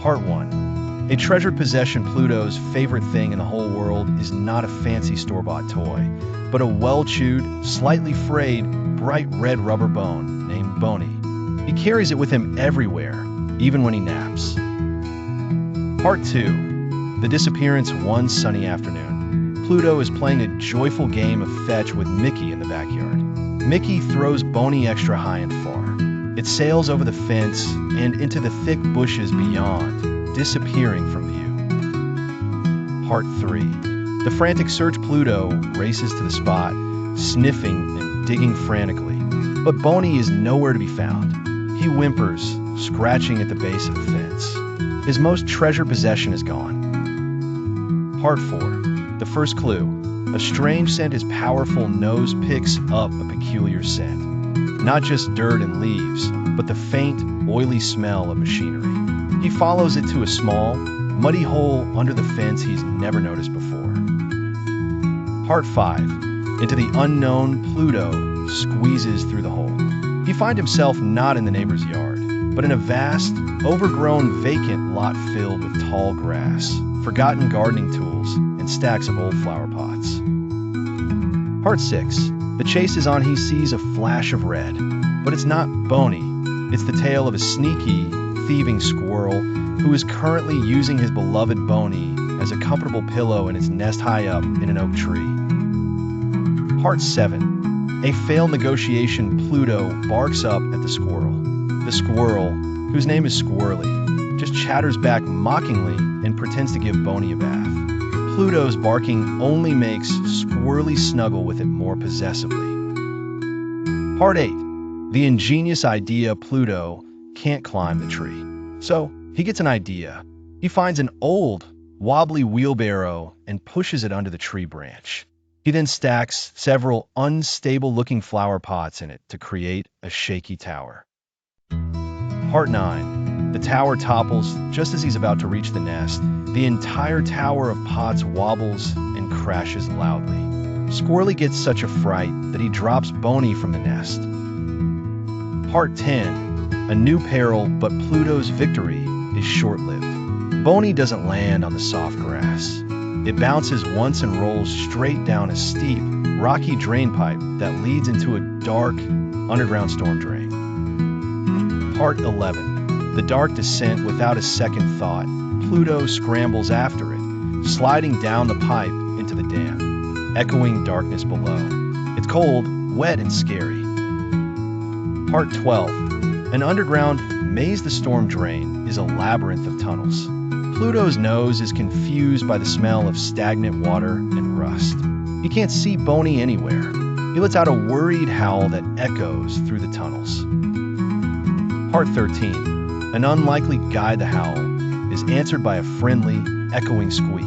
Part 1. A treasured possession. Pluto's favorite thing in the whole world is not a fancy store-bought toy, but a well-chewed, slightly frayed, bright red rubber bone named Boney. He carries it with him everywhere, even when he naps. Part 2. The disappearance. One sunny afternoon, Pluto is playing a joyful game of fetch with Mickey in the backyard. Mickey throws Boney extra high and far. It sails over the fence and into the thick bushes beyond, disappearing from view. Part 3. The frantic search. Pluto races to the spot, sniffing and digging frantically, but Boney is nowhere to be found. He whimpers, scratching at the base of the fence. His most treasured possession is gone. Part 4. The first clue. A strange scent. His powerful nose picks up a peculiar scent. Not just dirt and leaves, but the faint, oily smell of machinery. He follows it to a small, muddy hole under the fence he's never noticed before. Part 5. Into the unknown. Pluto squeezes through the hole. He finds himself not in the neighbor's yard, but in a vast, overgrown, vacant lot filled with tall grass, forgotten gardening tools, and stacks of old flower pots. Part 6. The chase is on. He sees a flash of red, but it's not Boney. It's the tail of a sneaky, thieving squirrel who is currently using his beloved Boney as a comfortable pillow in its nest high up in an oak tree. Part 7. A failed negotiation. Pluto barks up at the squirrel. The squirrel, whose name is Squirrely, just chatters back mockingly and pretends to give Boney a bath. Pluto's barking only makes Squirrely snuggle with it more possessively. Part 8. The ingenious idea. Pluto can't climb the tree, so he gets an idea. He finds an old, wobbly wheelbarrow and pushes it under the tree branch. He then stacks several unstable-looking flower pots in it to create a shaky tower. Part 9. The tower topples just as he's about to reach the nest. The entire tower of pots wobbles and crashes loudly. Squirrely gets such a fright that he drops Boney from the nest. Part 10. A new peril, but Pluto's victory is short-lived. Boney doesn't land on the soft grass. It bounces once and rolls straight down a steep, rocky drain pipe that leads into a dark, underground storm drain. Part 11. The dark descent. Without a second thought, Pluto scrambles after it, sliding down the pipe into the dam, echoing darkness below. It's cold, wet, and scary. Part 12. An underground maze. The storm drain is a labyrinth of tunnels. Pluto's nose is confused by the smell of stagnant water and rust. He can't see Boney anywhere. He lets out a worried howl that echoes through the tunnels. Part 13. An unlikely guide. The howl is answered by a friendly, echoing squeak.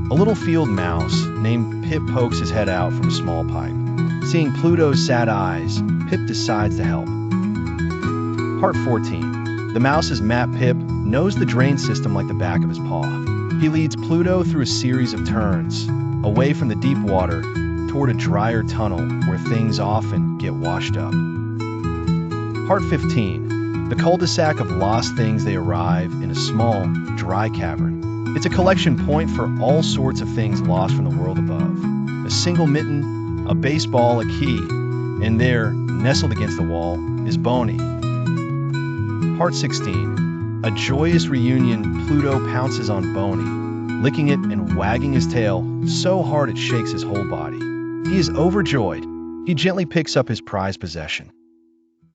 A little field mouse named Pip pokes his head out from a small pipe. Seeing Pluto's sad eyes, Pip decides to help. Part 14. The mouse's map. Pip knows the drain system like the back of his paw. He leads Pluto through a series of turns, away from the deep water, toward a drier tunnel where things often get washed up. Part 15. The cul-de-sac of lost things. They arrive in a small, dry cavern. It's a collection point for all sorts of things lost from the world above. A single mitten, a baseball, a key, and there, nestled against the wall, is Boney. Part 16. A joyous reunion. Pluto pounces on Boney, licking it and wagging his tail so hard it shakes his whole body. He is overjoyed. He gently picks up his prized possession.